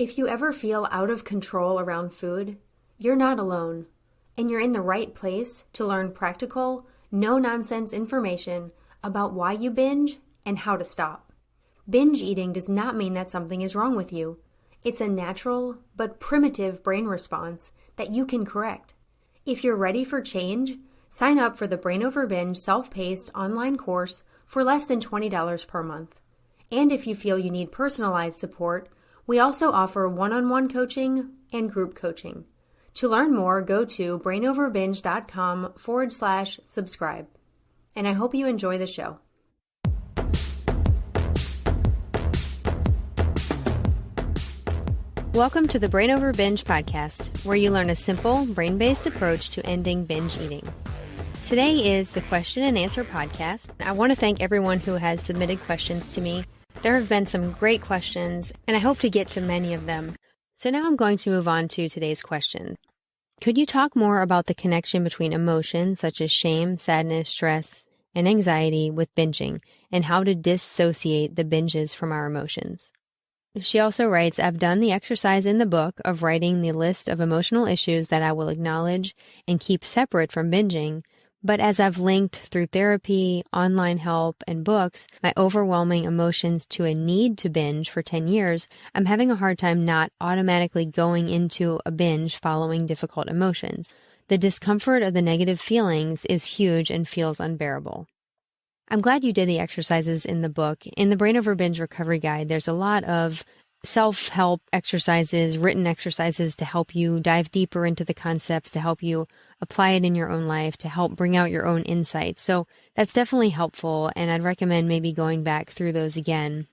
If you ever feel out of control around food, you're not alone, and you're in the right place to learn practical, no-nonsense information about why you binge and how to stop. Binge eating does not mean that something is wrong with you. It's a natural but primitive brain response that you can correct. If you're ready for change, sign up for the Brain Over Binge self-paced online course for less than $20 per month. And if you feel you need personalized support, we also offer one-on-one coaching and group coaching. To learn more, go to brainoverbinge.com/subscribe. And I hope you enjoy the show. Welcome to the Brain Over Binge podcast, where you learn a simple, brain-based approach to ending binge eating. Today is the question and answer podcast. I want to thank everyone who has submitted questions to me. There have been some great questions, and I hope to get to many of them. So now I'm going to move on to today's question. Could you talk more about the connection between emotions such as shame, sadness, stress, and anxiety with binging, and how to dissociate the binges from our emotions? She also writes, I've done the exercise in the book of writing the list of emotional issues that I will acknowledge and keep separate from binging, but as I've linked through therapy, online help, and books, my overwhelming emotions to a need to binge for 10 years, I'm having a hard time not automatically going into a binge following difficult emotions. The discomfort of the negative feelings is huge and feels unbearable. I'm glad you did the exercises in the book. In the Brain Over Binge Recovery Guide, there's a lot of self-help exercises, written exercises to help you dive deeper into the concepts, to help you apply it in your own life, to help bring out your own insights. So that's definitely helpful, and I'd recommend maybe going back through those again.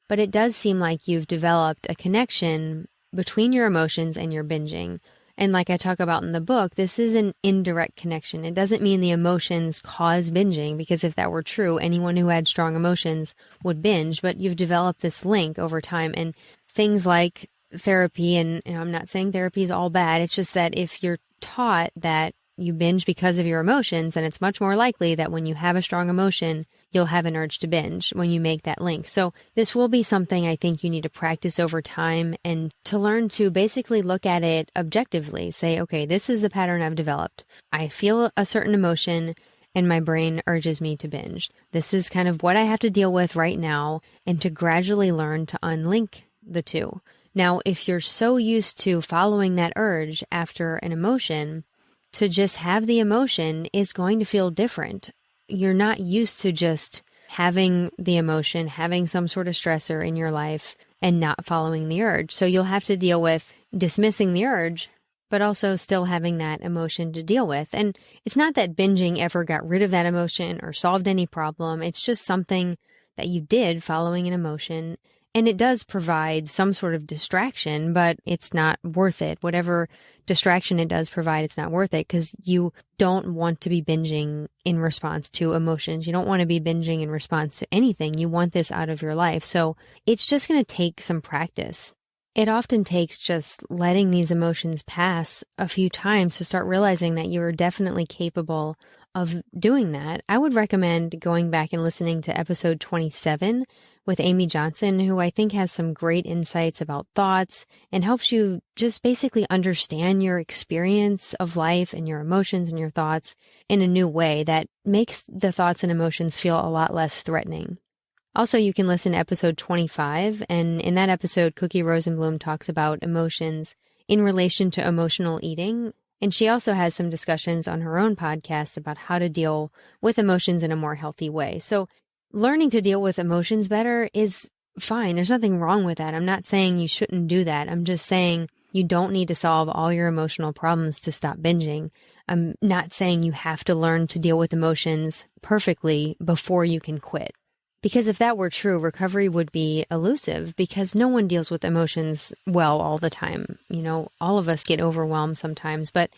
But it does seem like you've developed a connection between your emotions and your binging. And like I talk about in the book, this is an indirect connection. It doesn't mean the emotions cause binging, because if that were true, anyone who had strong emotions would binge, but you've developed this link over time. And things like therapy, and I'm not saying therapy is all bad, it's just that if you're taught that you binge because of your emotions, then it's much more likely that when you have a strong emotion, you'll have an urge to binge when you make that link. So this will be something I think you need to practice over time and to learn to basically look at it objectively. Say, okay, this is the pattern I've developed. I feel a certain emotion and my brain urges me to binge. This is kind of what I have to deal with right now, and to gradually learn to unlink the two. Now, if you're so used to following that urge after an emotion, to just have the emotion is going to feel different. You're not used to just having the emotion, having some sort of stressor in your life and not following the urge. So you'll have to deal with dismissing the urge, but also still having that emotion to deal with. And it's not that binging ever got rid of that emotion or solved any problem. It's just something that you did following an emotion. And it does provide some sort of distraction, but it's not worth it. Whatever distraction it does provide, it's not worth it, because you don't want to be binging in response to emotions. You don't want to be binging in response to anything. You want this out of your life. So it's just going to take some practice. It often takes just letting these emotions pass a few times to start realizing that you're definitely capable of doing that. I would recommend going back and listening to episode 27 with Amy Johnson, who I think has some great insights about thoughts and helps you just basically understand your experience of life and your emotions and your thoughts in a new way that makes the thoughts and emotions feel a lot less threatening. Also, you can listen to episode 25, and in that episode, Cookie Rosenblum talks about emotions in relation to emotional eating. And she also has some discussions on her own podcast about how to deal with emotions in a more healthy way. So learning to deal with emotions better is fine. There's nothing wrong with that. I'm not saying you shouldn't do that. I'm just saying you don't need to solve all your emotional problems to stop binging. I'm not saying you have to learn to deal with emotions perfectly before you can quit. Because if that were true, recovery would be elusive, because no one deals with emotions well all the time. You know, all of us get overwhelmed sometimes, but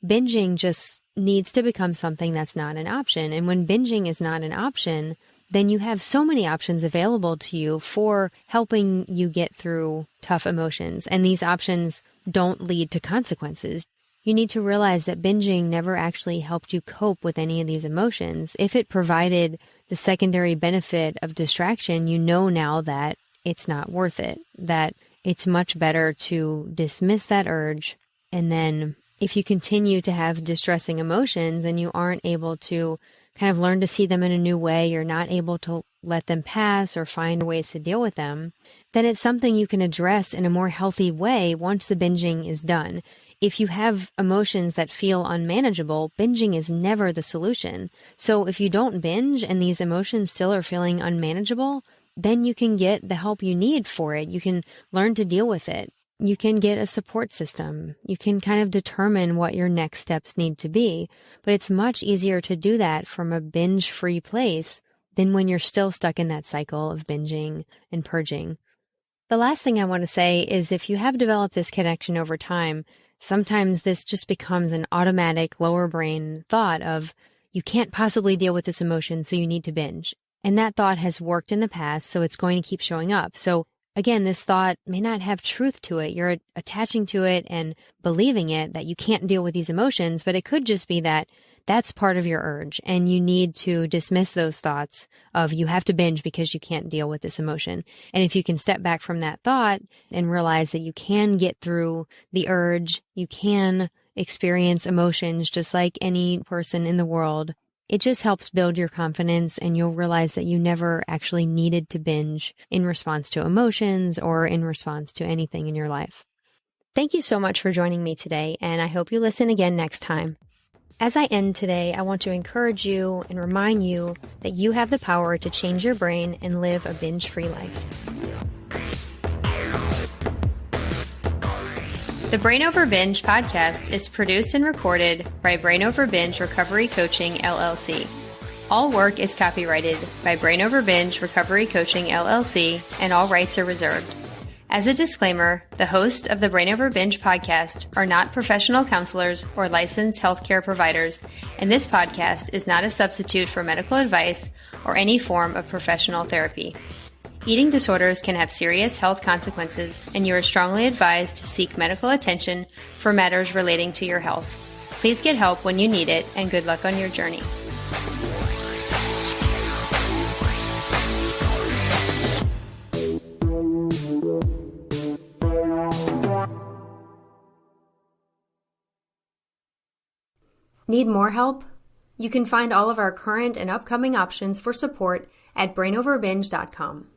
binging just needs to become something that's not an option. And when binging is not an option, then you have so many options available to you for helping you get through tough emotions. And these options don't lead to consequences. You need to realize that binging never actually helped you cope with any of these emotions. If it provided the secondary benefit of distraction, you know now that it's not worth it, that it's much better to dismiss that urge. And then if you continue to have distressing emotions and you aren't able to kind of learn to see them in a new way, you're not able to let them pass or find ways to deal with them, then it's something you can address in a more healthy way once the binging is done. If you have emotions that feel unmanageable, binging is never the solution. So if you don't binge and these emotions still are feeling unmanageable, then you can get the help you need for it. You can learn to deal with it. You can get a support system. You can kind of determine what your next steps need to be. But it's much easier to do that from a binge-free place than when you're still stuck in that cycle of binging and purging. The last thing I want to say is if you have developed this connection over time, sometimes this just becomes an automatic lower brain thought of, you can't possibly deal with this emotion, so you need to binge. And that thought has worked in the past, so it's going to keep showing up. So again, this thought may not have truth to it. You're attaching to it and believing it that you can't deal with these emotions, but it could just be that that's part of your urge, and you need to dismiss those thoughts of you have to binge because you can't deal with this emotion. And if you can step back from that thought and realize that you can get through the urge, you can experience emotions just like any person in the world, it just helps build your confidence, and you'll realize that you never actually needed to binge in response to emotions or in response to anything in your life. Thank you so much for joining me today, and I hope you listen again next time. As I end today, I want to encourage you and remind you that you have the power to change your brain and live a binge-free life. The Brain Over Binge podcast is produced and recorded by Brain Over Binge Recovery Coaching, LLC. All work is copyrighted by Brain Over Binge Recovery Coaching, LLC, and all rights are reserved. As a disclaimer, the hosts of the Brain Over Binge podcast are not professional counselors or licensed healthcare providers, and this podcast is not a substitute for medical advice or any form of professional therapy. Eating disorders can have serious health consequences, and you are strongly advised to seek medical attention for matters relating to your health. Please get help when you need it, and good luck on your journey. Need more help? You can find all of our current and upcoming options for support at brainoverbinge.com.